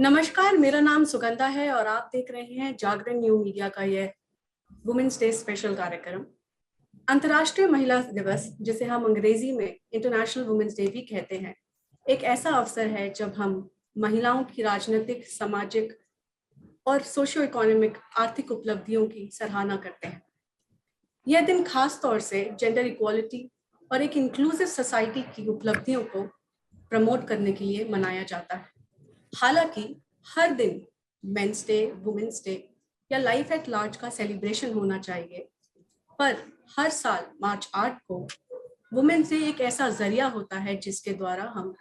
नमस्कार, मेरा नाम सुगंधा है और आप देख रहे हैं जागरण न्यू मीडिया का यह वुमेन्स डे स्पेशल कार्यक्रम। अंतर्राष्ट्रीय महिला दिवस, जिसे हम अंग्रेजी में इंटरनेशनल वुमेन्स डे भी कहते हैं, एक ऐसा अवसर है जब हम महिलाओं की राजनीतिक, सामाजिक और सोशियो इकोनॉमिक आर्थिक उपलब्धियों की सराहना करते हैं। यह दिन खास तौर से जेंडर इक्वालिटी और एक इंक्लूसिव सोसाइटी की उपलब्धियों को प्रमोट करने के लिए मनाया जाता है। हालांकि हर दिन मेंस डे, वुमेन्स डे या लाइफ एट लार्ज का सेलिब्रेशन होना चाहिए, पर हर साल मार्च 8 को वुमेन्स डे एक ऐसा जरिया होता है जिसके द्वारा हम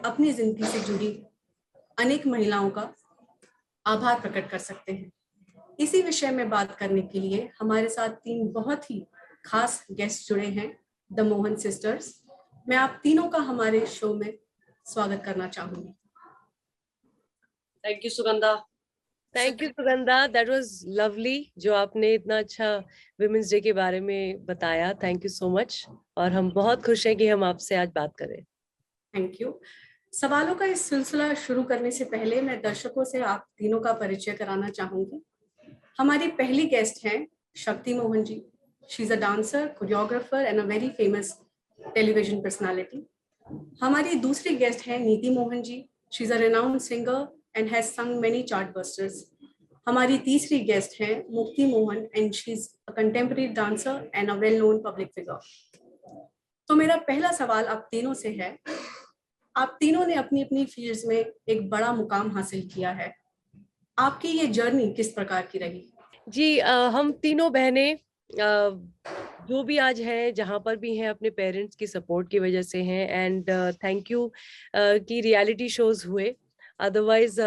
अपनी जिंदगी से जुड़ी अनेक महिलाओं का आभार प्रकट कर सकते हैं। इसी विषय में बात करने के लिए हमारे साथ तीन बहुत ही खास गेस्ट जुड़े हैं, द मोहन सिस्टर्स। मैं आप तीनों का हमारे शो में स्वागत करना चाहूंगी। Thank you Sugandha. Thank you Sugandha, that was lovely जो आपने इतना अच्छा विमेंस डे के बारे में बताया। थैंक यू सो मच और हम बहुत खुश हैं कि हम आपसे आज बात करें। Thank you. सवालों का इस सिलसिला शुरू करने से पहले मैं दर्शकों से आप तीनों का परिचय कराना चाहूंगी। हमारी पहली गेस्ट हैं Shakti Mohan ji. She is a dancer, choreographer and a very famous television personality. हमारी दूसरी गेस्ट हैं Niti Mohan ji. She is a renowned singer and has sung many chartbusters. हमारी तीसरी गेस्ट हैं Mukti Mohan and she is a contemporary dancer and a well known public figure. तो मेरा पहला सवाल आप तीनों से है, आप तीनों ने अपनी अपनी फील्ड्स में एक बड़ा मुकाम हासिल किया है। आपकी ये जर्नी किस प्रकार की रही? जी, हम तीनों बहनें जो भी आज हैं, जहाँ पर भी हैं, अपने पेरेंट्स की सपोर्ट की वजह से हैं। एंड थैंक यू कि रियलिटी शोज हुए, अदरवाइज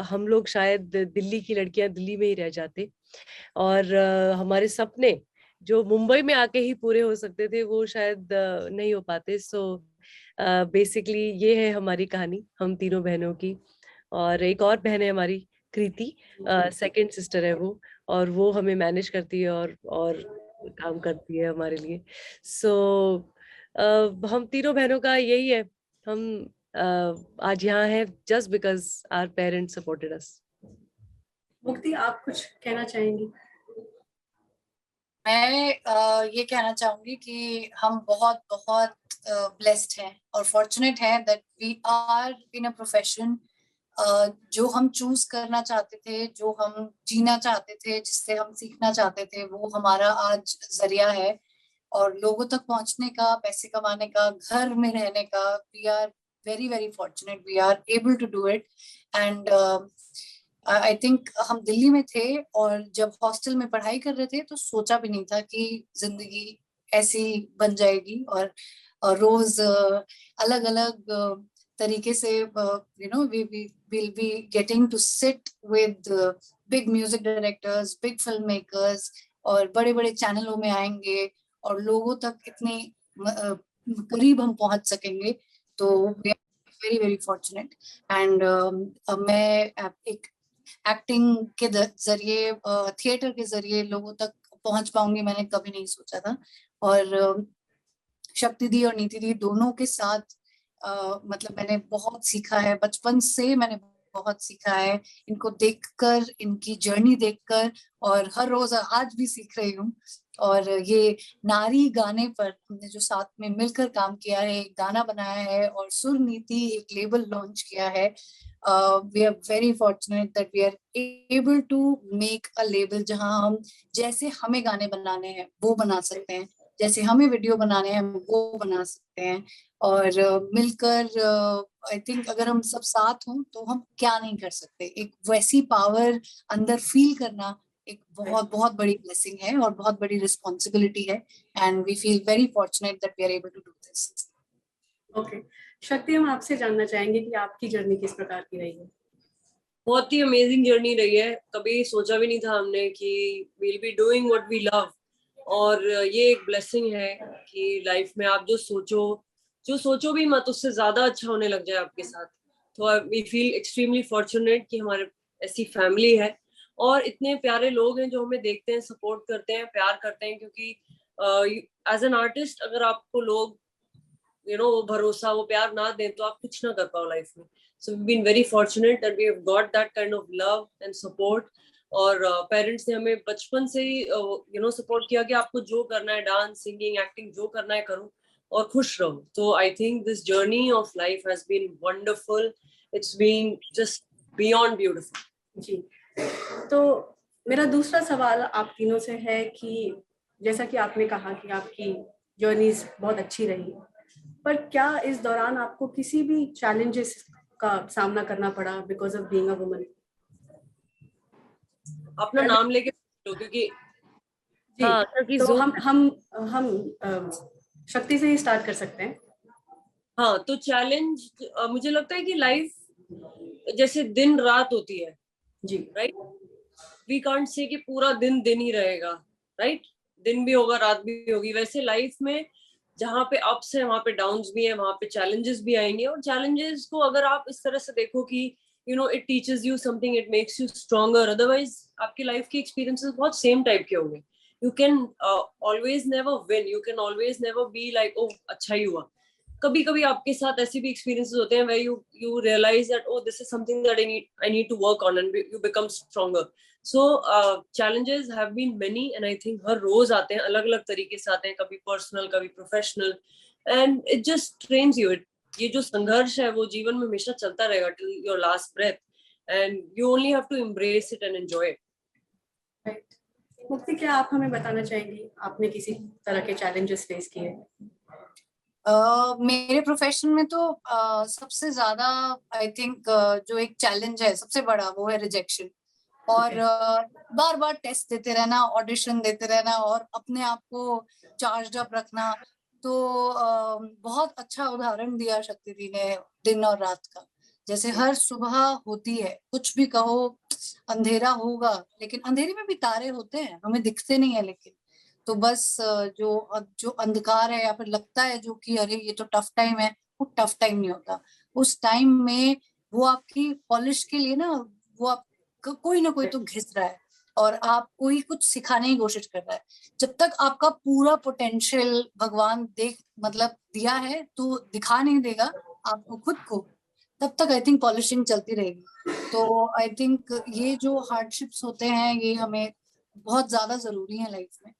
हम लोग शायद दिल्ली की लड़कियां दिल्ली में ही रह जाते और हमारे सपने जो मुंबई में आके ही पूरे हो सकते थे वो शायद नहीं हो पाते। सो बेसिकली ये है हमारी कहानी, हम तीनों बहनों की। और एक और बहन है हमारी, कृति, सेकंड सिस्टर है वो, और वो हमें मैनेज करती है और काम करती है हमारे लिए। सो हम तीनों बहनों का यही है, हम आज यहाँ हैं just because our parents supported us. Mukti, आप कुछ कहना चाहेंगी? मैं ये कहना चाहूंगी कि हम बहुत बहुत ब्लेस्ड हैं और फॉर्चुनेट हैं that we are in a profession जो हम चूज करना चाहते थे, जो हम जीना चाहते थे, जिससे हम सीखना चाहते थे, वो हमारा आज जरिया है। और लोगों तक पहुंचने का, पैसे कमाने का, घर में रहने का, we are very very fortunate, we are able to do it. And I think हम दिल्ली में थे और जब हॉस्टल में पढ़ाई कर रहे थे तो सोचा भी नहीं था कि जिंदगी ऐसी बन जाएगी और रोज अलग अलग तरीके से we will be getting to sit with big music directors, big film makers, और बड़े बड़े चैनलों में आएंगे और लोगों तक इतने करीब हम पहुंच सकेंगे। तो we are very very fortunate. And मैं एक एक्टिंग के जरिए, थिएटर के जरिए लोगों तक पहुंच पाऊंगी, मैंने कभी नहीं सोचा था। और शक्ति दी और नीति दी दोनों के साथ मतलब मैंने बहुत सीखा है, बचपन से मैंने बहुत सीखा है इनको देखकर, इनकी जर्नी देखकर, और हर रोज आज भी सीख रही हूँ। और ये नारी गाने पर हमने जो साथ में मिलकर काम किया है, एक गाना बनाया है और सुर नीति एक लेबल लॉन्च किया है। We are very fortunate that we are able to make a label जहां हम जैसे हमें गाने बनाने हैं वो बना सकते हैं, जैसे हमें वीडियो बनाने हैं वो बना सकते हैं। और मिलकर आई थिंक अगर हम सब साथ हों तो हम क्या नहीं कर सकते। एक वैसी पावर अंदर फील करना एक बहुत बहुत बड़ी ब्लेसिंग है और बहुत बड़ी रिस्पॉन्सिबिलिटी है। And we feel very fortunate that we are able to do this. Okay, Shakti, हम आपसे जानना चाहेंगे कि आपकी जर्नी किस प्रकार की रही है? बहुत ही अमेजिंग जर्नी रही है। कभी सोचा भी नहीं था हमने कि we'll be doing what we love. और ये एक ब्लेसिंग है कि लाइफ में आप जो सोचो भी मत, उससे ज्यादा अच्छा होने लग जाए आपके साथ। तो वी फील एक्सट्रीमली फॉर्चुनेट कि हमारे ऐसी फैमिली है और इतने प्यारे लोग हैं जो हमें देखते हैं, सपोर्ट करते हैं, प्यार करते हैं। क्योंकि एज एन आर्टिस्ट अगर आपको लोग वो भरोसा, वो प्यार ना दें तो आप कुछ ना कर पाओ लाइफ में। So we've been very fortunate that we have got that kind of love and support. और पेरेंट्स ने हमें बचपन से ही सपोर्ट किया कि आपको जो करना है, डांस, सिंगिंग, एक्टिंग, जो करना है करो और खुश रहो. So I think this journey of life has been wonderful. It's been just beyond beautiful. जी, तो मेरा दूसरा सवाल आप तीनों से है कि जैसा कि आपने कहा कि आपकी जर्नीज बहुत अच्छी रही, पर क्या इस दौरान आपको किसी भी चैलेंजेस का सामना करना पड़ा because of being a woman? अपना नाम लेके क्योंकि जी, हाँ, क्योंकि तो हम शक्ति से ही स्टार्ट कर सकते हैं. हाँ, तो चैलेंज मुझे लगता है कि लाइफ जैसे दिन रात होती है जी, राइट. वी कांट से कि पूरा दिन दिन ही रहेगा, राइट. दिन भी होगा, रात भी होगी. वैसे लाइफ में जहाँ पे अप्स है वहाँ पे डाउन्स भी है, वहाँ पे चैलेंजेस भी आएंगे. और चैलेंजेस को अगर आप इस तरह से देखो कि it teaches you something, it makes you stronger. Otherwise आपकी लाइफ के एक्सपीरियंसेस बहुत सेम टाइप के होंगे. You can always never win, you can always never be like oh अच्छा ही हुआ. कभी कभी आपके साथ ऐसे भी एक्सपीरियंसेस होते हैं where you realize that oh this is something that I need to work on and you become stronger. So challenges have been many and I think हर रोज आते हैं, अलग अलग तरीके से आते हैं, कभी पर्सनल कभी professional, and it just trains you. ये जो संघर्ष है वो जीवन में हमेशा चलता रहेगा till your last breath and you only have to embrace it and enjoy it. Right. मुक्ति, क्या आप हमें बताना चाहेंगी आपने किसी तरह के चैलेंजेस फेस किए? मेरे प्रोफेशन में तो सबसे ज्यादा आई थिंक जो एक चैलेंज है सबसे बड़ा वो है रिजेक्शन. और बार बार टेस्ट देते रहना, ऑडिशन देते रहना और अपने आप को चार्ज अप रखना. तो बहुत अच्छा उदाहरण दिया शक्ति दी ने दिन और रात का. जैसे हर सुबह होती है, कुछ भी कहो, अंधेरा होगा लेकिन अंधेरे में भी तारे होते हैं, हमें दिखते नहीं है लेकिन. तो बस जो अंधकार है या फिर लगता है जो कि अरे ये तो टफ टाइम है, वो टफ टाइम नहीं होता. उस टाइम में वो आपकी पॉलिश के लिए ना, वो आप कोई ना कोई तो घिस रहा है और आपको ही कुछ सिखाने की कोशिश कर रहा है. जब तक आपका पूरा पोटेंशियल भगवान मतलब दिया है तो दिखा नहीं देगा आपको खुद को, तब तक आई थिंक पॉलिशिंग चलती रहेगी. तो आई थिंक ये जो हार्डशिप्स होते हैं ये हमें बहुत ज्यादा जरूरी है लाइफ में.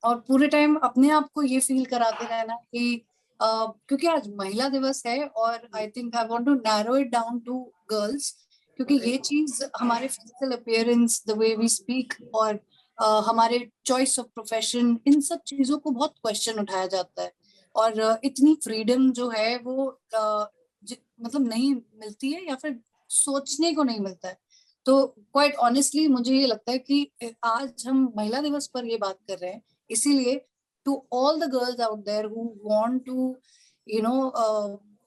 और पूरे टाइम अपने आप को ये फील कराते रहना कि क्योंकि आज महिला दिवस है और I think I want to narrow it down to girls, क्योंकि ये चीज हमारे physical appearance, the way we speak और हमारे चॉइस ऑफ प्रोफेशन, इन सब चीजों को बहुत क्वेश्चन उठाया जाता है. और इतनी फ्रीडम जो है वो मतलब नहीं मिलती है या फिर सोचने को नहीं मिलता है. तो क्वाइट ऑनेस्टली मुझे ये लगता है कि आज हम महिला दिवस पर ये बात कर रहे हैं इसीलिए to all the girls out there who want to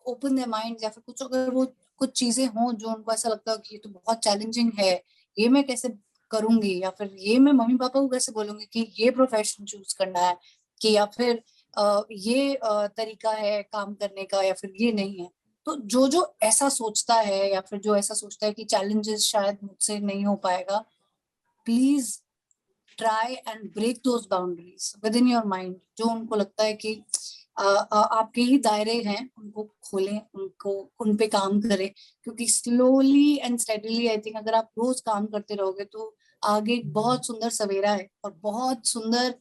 open their mind, या फिर कुछ अगर वो कुछ चीजें हों जो उनको ऐसा लगता है कि ये तो बहुत चैलेंजिंग है, ये मैं कैसे करूंगी, या फिर ये मैं मम्मी पापा को कैसे बोलूंगी कि ये प्रोफेशन चूज करना है, कि या फिर ये तरीका है काम करने का या फिर ये नहीं है. तो जो ऐसा सोचता है या फिर जो ऐसा सोचता है कि चैलेंजेस शायद मुझसे नहीं हो पाएगा, please try and break those boundaries within your mind. जो उनको लगता है कि आपके ही दायरे हैं उनको खोलें, उनको उन पे काम करें, क्योंकि slowly and steadily I think अगर आप रोज काम करते रहोगे तो आगे बहुत सुंदर सवेरा है और बहुत सुंदर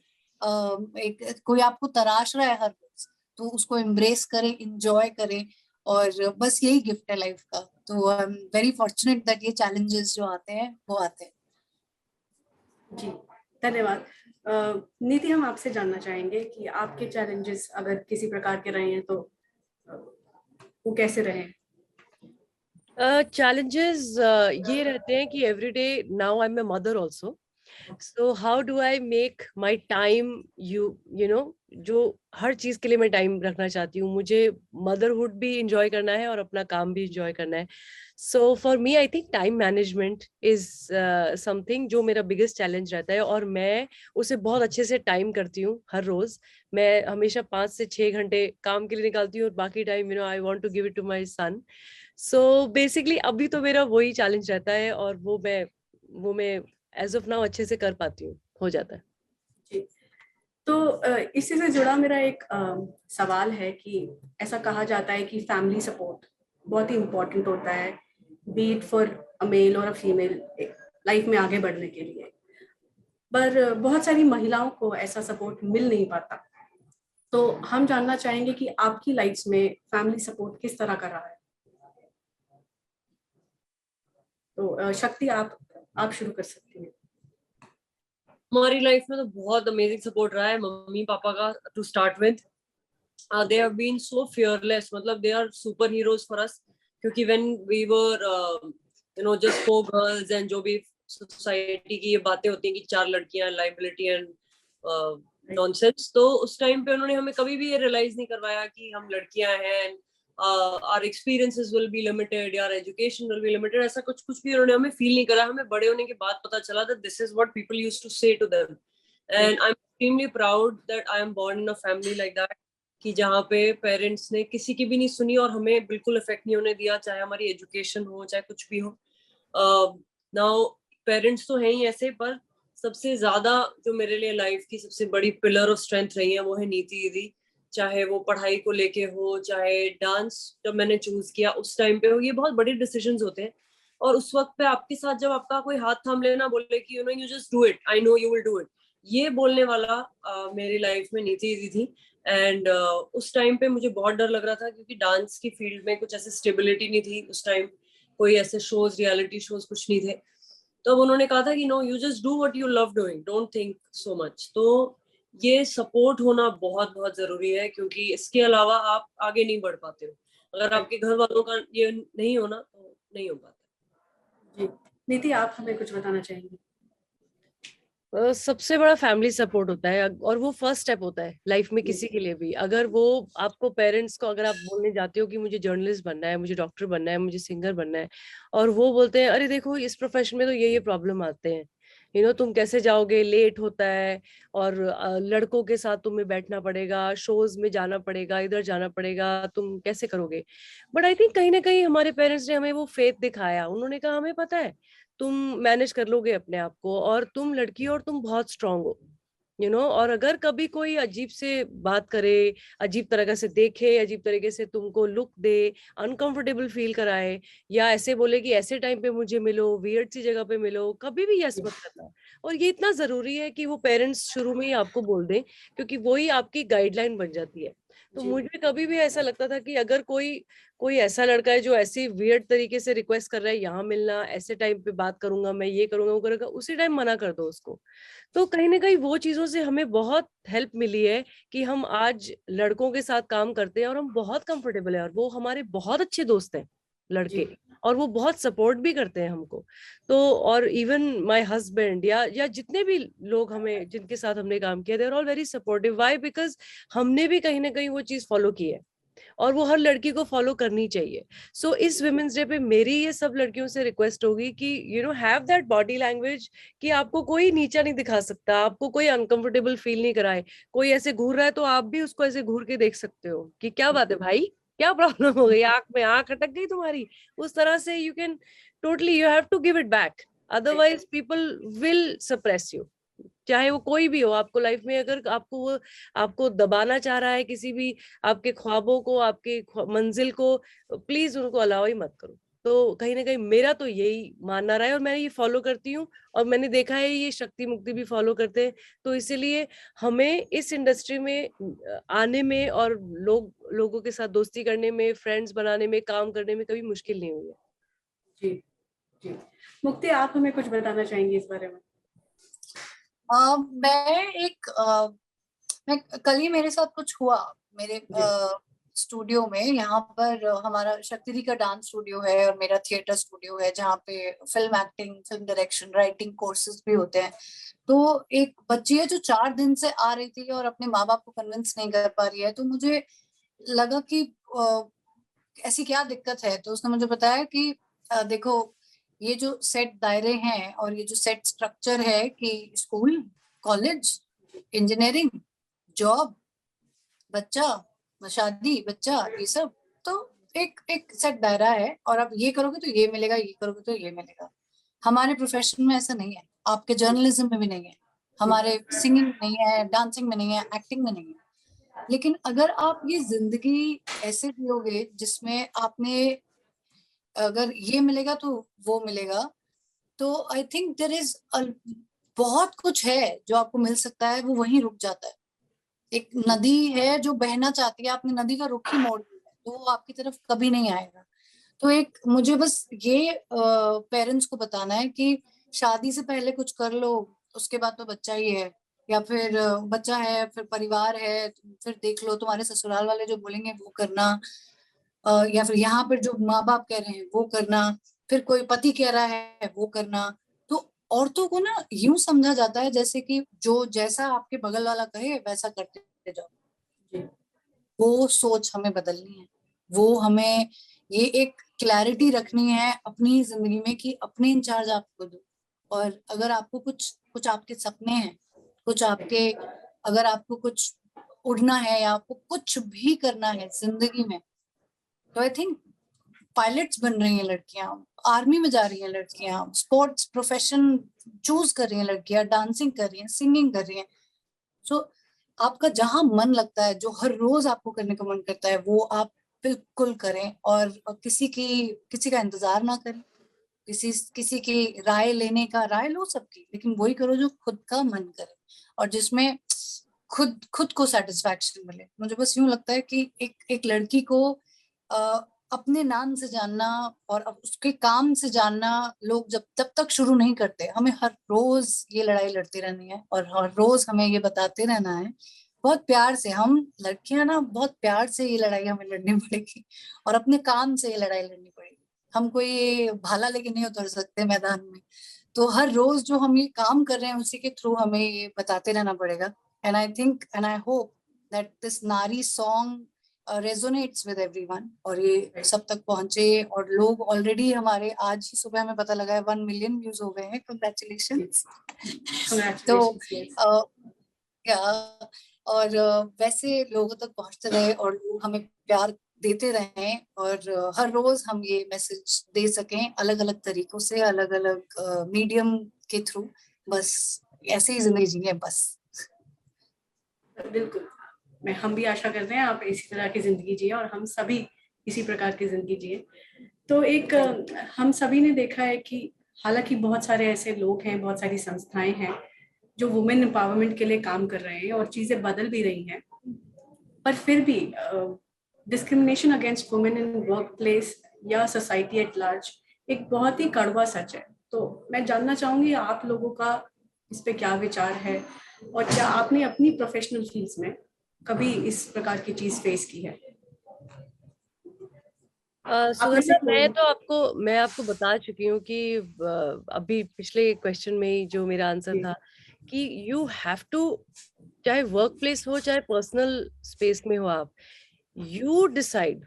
एक कोई आपको तराश रहा है हर रोज, तो उसको एम्ब्रेस करें, इंजॉय करें. और बस यही गिफ्ट है लाइफ का. तो I am very fortunate that ये चैलेंजेस जो आते हैं वो आते हैं. जी, धन्यवाद. नीति, हम आपसे जानना चाहेंगे कि आपके चैलेंजेस अगर किसी प्रकार के रहे हैं तो वो कैसे रहे? चैलेंजेस ये रहते हैं कि everyday now I am a mother also, so how do I make my time, you know जो हर चीज के लिए मैं टाइम रखना चाहती हूँ. मुझे मदरहुड भी इंजॉय करना है और अपना काम भी इंजॉय करना है. So for me I think time management is something जो मेरा बिगेस्ट चैलेंज रहता है और मैं उसे बहुत अच्छे से टाइम करती हूँ. हर रोज मैं हमेशा 5 से 6 घंटे काम के लिए निकालती हूँ और बाकी time I want to give it to my son. So basically अभी तो मेरा वही चैलेंज रहता है और वो मैं एज ऑफ नाउ अच्छे से कर पाती हूँ, हो जाता है. जी, तो इसी से जुड़ा मेरा एक सवाल है कि ऐसा कहा जाता है कि फैमिली सपोर्ट बहुत ही इम्पोर्टेंट होता है, be it for a male और अ फीमेल, लाइफ में आगे बढ़ने के लिए। पर बहुत सारी महिलाओं को ऐसा सपोर्ट मिल नहीं पाता। तो हम जानना चाहेंगे कि आपकी लाइफ में फैमिली सपोर्ट किस तरह का रहा है। तो शक्ति, आप शुरू कर सकती हैं। हमारी लाइफ में तो बहुत अमेजिंग सपोर्ट रहा है मम्मी पापा का, to start with. They have been so fearless, मतलब they are super heroes for us, क्योंकि when we were just four girls and जो भी सोसाइटी की ये बातें होती हैं कि 4 लड़कियां, लाइबिलिटी एंड नॉनसेंस, तो उस टाइम पे उन्होंने हमें कभी भी ये रियलाइज नहीं करवाया कि हम लड़कियां हैं, our experiences will be limited, your education will be limited, ऐसा कुछ भी उन्होंने हमें फील नहीं करा। हमें बड़े होने के बाद पता चला that this is what people used to say to them, and I'm extremely proud that I am born in a family like that, कि जहाँ पे पेरेंट्स ने किसी की भी नहीं सुनी और हमें बिल्कुल इफेक्ट नहीं होने दिया, चाहे हमारी एजुकेशन हो चाहे कुछ भी हो। नाउ पेरेंट्स तो हैं ही ऐसे, पर सबसे ज्यादा जो मेरे लिए लाइफ की सबसे बड़ी पिलर ऑफ स्ट्रेंथ रही है वो है नीति दीदी। चाहे वो पढ़ाई को लेके हो, चाहे डांस जब मैंने चूज किया उस टाइम पे हो, ये बहुत बड़े डिसीजंस होते हैं। और उस वक्त पे आपके साथ जब आपका कोई हाथ थाम लेना, बोले कि you just do it, I know you will do it, ये बोलने वाला मेरी लाइफ में नीति दीदी थी। एंड उस टाइम पे मुझे बहुत डर लग रहा था, क्योंकि डांस की फील्ड में कुछ ऐसे स्टेबिलिटी नहीं थी उस टाइम, कोई ऐसे शोज, रियलिटी शोज कुछ नहीं थे। तो अब उन्होंने कहा था कि no, you just do what you love doing, don't think so much. तो ये सपोर्ट होना बहुत बहुत जरूरी है, क्योंकि इसके अलावा आप आगे नहीं बढ़ पाते हो। अगर आपके घर वालों का ये नहीं होना तो नहीं हो पाता। जी नीति, आप हमें कुछ बताना चाहेंगी। सबसे बड़ा फैमिली सपोर्ट होता है, और वो फर्स्ट स्टेप होता है लाइफ में किसी के लिए भी। अगर वो आपको पेरेंट्स को, अगर आप बोलने जाते हो कि मुझे जर्नलिस्ट बनना है, मुझे डॉक्टर बनना है, मुझे सिंगर बनना है, और वो बोलते हैं अरे देखो इस प्रोफेशन में तो ये प्रॉब्लम आते हैं, तुम कैसे जाओगे, लेट होता है, और लड़कों के साथ तुम्हें बैठना पड़ेगा, शोज में जाना पड़ेगा, इधर जाना पड़ेगा, तुम कैसे करोगे। बट आई थिंक कहीं ना कहीं हमारे पेरेंट्स ने हमें वो फेथ दिखाया। उन्होंने कहा हमें पता है तुम मैनेज कर लोगे अपने आप को, और तुम लड़की हो और तुम बहुत स्ट्रांग हो, और अगर कभी कोई अजीब से बात करे, अजीब तरीके से देखे, अजीब तरीके से तुमको लुक दे, अनकंफर्टेबल फील कराए, या ऐसे बोले कि ऐसे टाइम पे मुझे मिलो, वियर्ड सी जगह पे मिलो, कभी भी यस मत करना। और ये इतना जरूरी है कि वो पेरेंट्स शुरू में ही आपको बोल दें, क्योंकि वही आपकी गाइडलाइन बन जाती है। तो मुझे कभी भी ऐसा लगता था कि अगर कोई कोई ऐसा लड़का है जो ऐसी वियर्ड तरीके से रिक्वेस्ट कर रहा है यहाँ मिलना, ऐसे टाइम पे बात करूंगा, मैं ये करूंगा वो करूंगा, उसी टाइम मना कर दो उसको। तो कहीं ना कहीं वो चीजों से हमें बहुत हेल्प मिली है कि हम आज लड़कों के साथ काम करते हैं और हम बहुत कंफर्टेबल है, और वो हमारे बहुत अच्छे दोस्त हैं लड़के, और वो बहुत सपोर्ट भी करते हैं हमको। तो और इवन माय हस्बैंड या जितने भी लोग हमें, जिनके साथ हमने काम किया, they are all very supportive. Why? Because हमने भी कहीं ना कहीं वो चीज फॉलो की है, और वो हर लड़की को फॉलो करनी चाहिए। सो इस वुमेन्स डे पे मेरी ये सब लड़कियों से रिक्वेस्ट होगी कि हैव दैट बॉडी लैंग्वेज, कि आपको कोई नीचा नहीं दिखा सकता, आपको कोई अनकंफर्टेबल फील नहीं कराए। कोई ऐसे घूर रहा है तो आप भी उसको ऐसे घूर के देख सकते हो कि क्या बात है भाई, क्या प्रॉब्लम हो गई, आंख में आंख अटक गई तुम्हारी, उस तरह से you can totally, you have to give it back, otherwise people will suppress you. चाहे वो कोई भी हो आपको लाइफ में, अगर आपको वो आपको दबाना चाह रहा है किसी भी आपके ख्वाबों को, आपके मंजिल को, प्लीज उनको अलाउ ही मत करो। तो कहीं ना कहीं मेरा तो यही मानना रहा है, और मैं ये फॉलो करती हूँ, और मैंने देखा है ये शक्ति मुक्ति भी फॉलो करते हैं। तो इसीलिए हमें इस इंडस्ट्री में आने में और लोगों के साथ दोस्ती करने में, फ्रेंड्स बनाने में, काम करने में कभी मुश्किल नहीं हुई है। जी जी मुक्ति, आप हमें कुछ बताना चाहेंगी इस बारे में। मैं कल ही मेरे साथ कुछ हुआ मेरे स्टूडियो में। यहाँ पर हमारा शक्ति दी का डांस स्टूडियो है और मेरा थिएटर स्टूडियो है, जहाँ पे film acting, film direction, writing courses भी होते हैं। तो एक बच्ची है जो 4 दिन से आ रही थी और अपने माँ बाप को कन्विंस नहीं कर पा रही है। तो मुझे लगा कि ऐसी क्या दिक्कत है। तो उसने मुझे बताया कि देखो, ये जो सेट दायरे हैं और ये जो सेट स्ट्रक्चर है कि स्कूल, कॉलेज, इंजीनियरिंग, जॉब, बच्चा, शादी, बच्चा, ये सब तो एक सेट दायरा है, और आप ये करोगे तो ये मिलेगा, ये करोगे तो ये मिलेगा। हमारे प्रोफेशन में ऐसा नहीं है, आपके जर्नलिज्म में भी नहीं है, हमारे सिंगिंग में नहीं है, डांसिंग में नहीं है, एक्टिंग में नहीं है। लेकिन अगर आप ये जिंदगी ऐसे जियोगे जिसमें आपने अगर ये मिलेगा तो वो मिलेगा। तो आई थिंक देयर इज बहुत कुछ है जो आपको मिल सकता है, वो वहीं रुक जाता है। एक नदी है जो बहना चाहती है, आपने नदी का रुख ही मोड़ दिया तो वो आपकी तरफ कभी नहीं आएगा। तो एक मुझे बस ये पेरेंट्स को बताना है कि शादी से पहले कुछ कर लो, उसके बाद तो बच्चा ही है, या फिर बच्चा है फिर परिवार है, फिर देख लो तुम्हारे ससुराल वाले जो बोलेंगे वो करना, या फिर यहाँ पर जो माँ बाप कह रहे हैं वो करना, फिर कोई पति कह रहा है वो करना। तो औरतों को ना यूं समझा जाता है जैसे कि जो जैसा आपके बगल वाला कहे वैसा करते जाओ। वो सोच हमें बदलनी है, वो हमें ये एक क्लैरिटी रखनी है अपनी जिंदगी में कि अपने इंचार्ज आप खुद हो। और अगर आपको कुछ आपके सपने हैं, कुछ आपके, अगर आपको कुछ उड़ना है या आपको कुछ भी करना है जिंदगी में, तो आई थिंक पायलट्स बन रही हैं लड़कियां, आर्मी में जा रही हैं लड़कियां, स्पोर्ट्स प्रोफेशन चूज कर रही हैं लड़कियां, डांसिंग कर रही हैं, सिंगिंग कर रही हैं। सो आपका जहां मन लगता है, जो हर रोज आपको करने का मन करता है, वो आप बिल्कुल करें। और किसी का इंतजार ना करें, किसी की राय लेने का, राय लो सबकी, लेकिन वही करो जो खुद का मन करे और जिसमें खुद को सेटिस्फैक्शन मिले। मुझे बस यूं लगता है कि एक लड़की को अपने नाम से जानना और उसके काम से जानना लोग जब तक शुरू नहीं करते, हमें हर रोज ये लड़ाई लड़ती रहनी है और हर रोज हमें ये बताते रहना है बहुत प्यार से। हम लड़कियां ना बहुत प्यार से ये लड़ाई हमें लड़नी पड़ेगी और अपने काम से ये लड़ाई लड़नी पड़ेगी। हम कोई भाला लेके नहीं उतर सकते मैदान में। तो हर रोज जो हम ये काम कर रहे हैं उसी के थ्रू हमें ये बताते रहना पड़ेगा। And I think and I hope that this नारी सॉन्ग रेजोनेट्स विद एवरीवन और ये सब तक पहुंचे। और लोग ऑलरेडी हमारे आज ही सुबह में पता लगा है 1 मिलियन व्यूज हो गए हैं। कंग्रेचुलेशंस। तो क्या और वैसे लोगों तक पहुंचते रहे और लोग हमें प्यार देते रहें और हर रोज हम ये मैसेज दे सकें अलग अलग तरीकों से, अलग अलग मीडियम के थ्रू। बस ऐसे ही जिंदगी जिए बस। बिल्कुल, हम भी आशा करते हैं आप इसी तरह की जिंदगी जिए और हम सभी इसी प्रकार की जिंदगी जिए। तो एक हम सभी ने देखा है कि हालांकि बहुत सारे ऐसे लोग हैं, बहुत सारी संस्थाएं हैं जो वुमेन एम्पावरमेंट के लिए काम कर रहे हैं और चीजें बदल भी रही हैं, पर फिर भी discrimination against women in work place या सोसाइटी एट लार्ज एक बहुत ही कड़वा सच है। तो मैं जानना चाहूंगी आप लोगों का इस पे क्या विचार है और क्या आपने अपनी प्रोफेशनल फील्ड्स में कभी इस प्रकार की चीज फेस की है? सुगंधा, मैं आपको बता चुकी हूँ कि अभी पिछले क्वेश्चन में ही जो मेरा आंसर था कि यू हैव टू, चाहे वर्क प्लेस हो चाहे पर्सनल स्पेस में हो, आप you decide,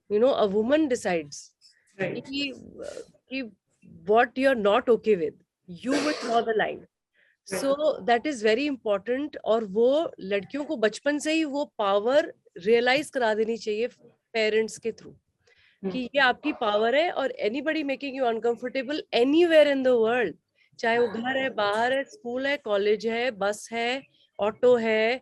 a woman decides कि what you're not okay with, you will draw the line. So that is very important। और वो लड़कियों को बचपन से ही वो पावर रियलाइज करा देनी चाहिए पेरेंट्स के थ्रू कि ये आपकी पावर है। और anybody making you uncomfortable anywhere in the world, चाहे वो घर है, बाहर है, स्कूल है, कॉलेज है, बस है, ऑटो है,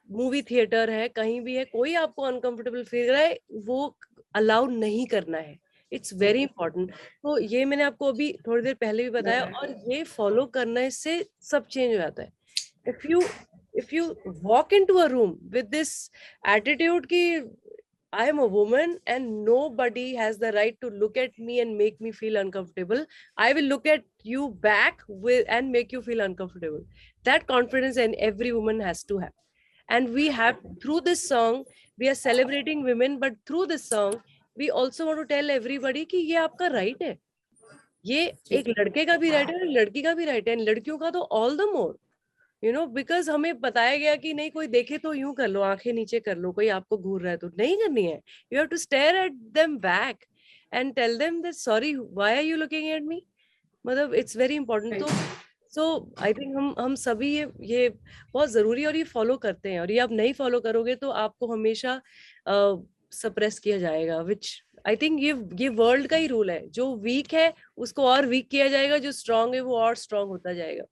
मूवी थिएटर है, कहीं भी है, कोई आपको अनकंफर्टेबल फील रहा है, वो अलाउ नहीं करना है। It's very important. तो ये मैंने आपको अभी थोड़ी देर पहले भी बताया और ये फॉलो करने से सब चेंज हो जाता है। If you walk into a room with this attitude कि I am a woman and nobody has the right to look at me and make me feel uncomfortable, I will look at you back and make you feel uncomfortable. That confidence and every woman has to have. And we have, through this song, we are celebrating women, but through this song, we also want to tell everybody कि ये आपका right है। ये एक लड़के का भी right है और लड़की का भी right है, लड़कियों का तो all the more, बिकॉज हमें बताया गया कि नहीं, कोई देखे तो यूं कर लो, आंखें नीचे कर लो, कोई आपको घूर रहा है तो नहीं करनी है। You have to stare at them back and tell them that sorry, why are you looking at me. मतलब इट्स वेरी इंपॉर्टेंट। तो सो आई थिंक हम सभी ये बहुत जरूरी और ये फॉलो करते हैं, और ये आप नहीं फॉलो करोगे तो आपको हमेशा सप्रेस किया जाएगा, विच आई थिंक ये वर्ल्ड का ही रूल है। जो वीक है उसको और वीक किया जाएगा, जो स्ट्रांग है वो और स्ट्रांग होता जाएगा।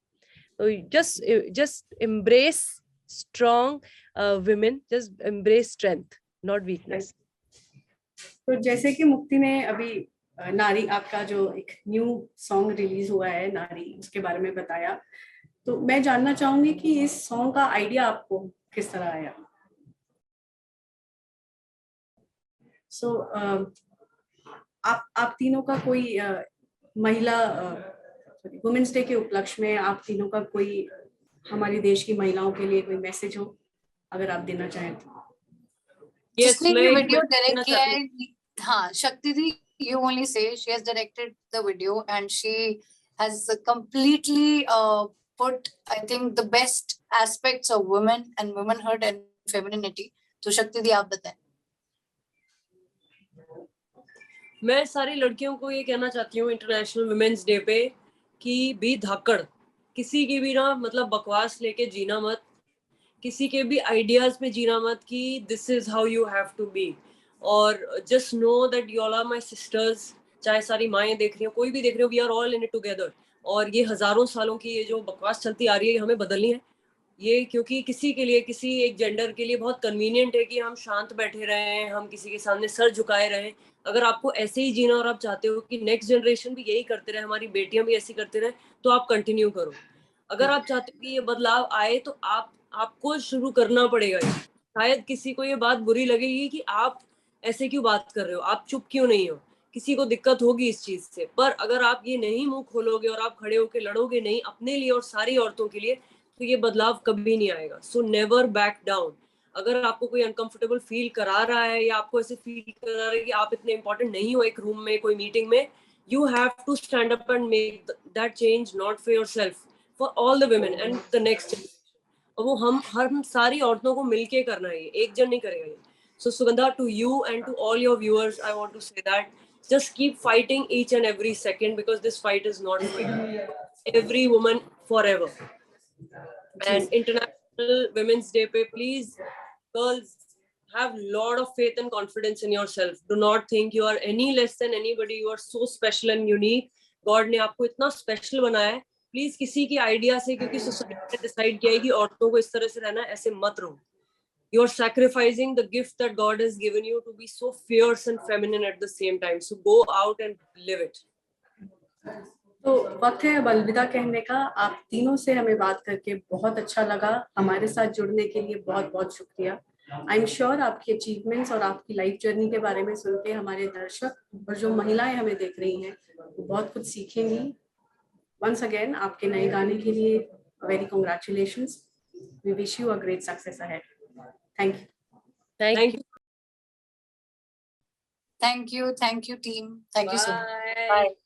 So just embrace strong women, just embrace strength, not weakness. तो जैसे कि मुक्ति ने अभी नारी, आपका जो एक न्यू सॉन्ग रिलीज हुआ है नारी, उसके बारे में बताया। तो मैं जानना चाहूंगी कि इस सॉन्ग का आइडिया आपको किस तरह आया? सो आप तीनों का कोई महिला वुमेन्स डे के उपलक्ष्य में आप तीनों का कोई हमारे देश की महिलाओं के लिए कोई मैसेज हो, अगर आप देना चाहें तो? जिसने ये वीडियो डायरेक्ट किया है, हाँ, शक्ति दी, you only say, she has directed the video and she has completely put, I think, the best aspects of women and womanhood and femininity. तो शक्ति दी, आप बताएं। मैं सारी लड़कियों को ये कहना चाहती हूँ इंटरनेशनल वुमेन्स डे पे कि बी धाकड़, किसी की भी ना मतलब बकवास लेके जीना मत, किसी के भी आइडियाज पे जीना मत कि this is how you have to be, और just know that you all are my sisters. चाहे सारी माएँ देख रही हो, कोई भी देख रहे हो, we are all in it together. और ये हजारों सालों की ये जो बकवास चलती आ रही है, ये हमें बदलनी है। ये क्योंकि किसी के लिए, किसी एक जेंडर के लिए बहुत कन्वीनियंट है कि हम शांत बैठे रहें, हम किसी के सामने सर झुकाए रहें। अगर आपको ऐसे ही जीना और आप चाहते हो कि नेक्स्ट जनरेशन भी यही करते रहे, हमारी बेटियां भी ऐसी करते रहे, तो आप कंटिन्यू करो। अगर आप चाहते हो कि ये बदलाव आए तो आपको शुरू करना पड़ेगा। शायद किसी को ये बात बुरी लगेगी कि आप ऐसे क्यों बात कर रहे हो, आप चुप क्यों नहीं हो, किसी को दिक्कत होगी इस चीज से। पर अगर आप ये नहीं मुंह खोलोगे और आप खड़े होके लड़ोगे नहीं अपने लिए और सारी औरतों के लिए, तो ये बदलाव कभी नहीं आएगा। So never back down. अगर आपको कोई अनकंफर्टेबल फील करा रहा है या आपको ऐसे फील करा रहा है कि आप इतने इंपॉर्टेंट नहीं हो एक रूम में, कोई मीटिंग में, you have to stand up and make that change, not for yourself, for all the women and the next generation. और वो हम सारी औरतों को मिलके करना है, एक जन नहीं करेगा ये। So Sugandha, to you and to all your viewers, I want to say that just keep fighting each and every second, because this fight is not for you. Every woman forever. And International Women's Day pe, please, girls, have lot of faith and confidence in yourself. Do not think you are any less than anybody. You are so special and unique. God ने आपको इतना special बनाया है। Please किसी की idea से, क्योंकि society ने डिसाइड किया है कि औरतों को इस तरह से रहना, ऐसे मत रहो। You're sacrificing the gift that God has given you to be so fierce and feminine at the same time. So go out and live it. तो वक्त है अब अलविदा कहने का। आप तीनों से हमें बात करके बहुत अच्छा लगा। हमारे साथ जुड़ने के लिए बहुत बहुत शुक्रिया। आई एम श्योर आपकी अचीवमेंट्स और आपकी लाइफ जर्नी के बारे में सुन के हमारे दर्शक और जो महिलाएं हमें देख रही हैं वो बहुत कुछ सीखेंगी। वंस अगेन आपके नए गाने के लिए very congratulations. We wish you a great success ahead. Thank you. Thank you. Thank you team. Thank you so much. Bye. Bye.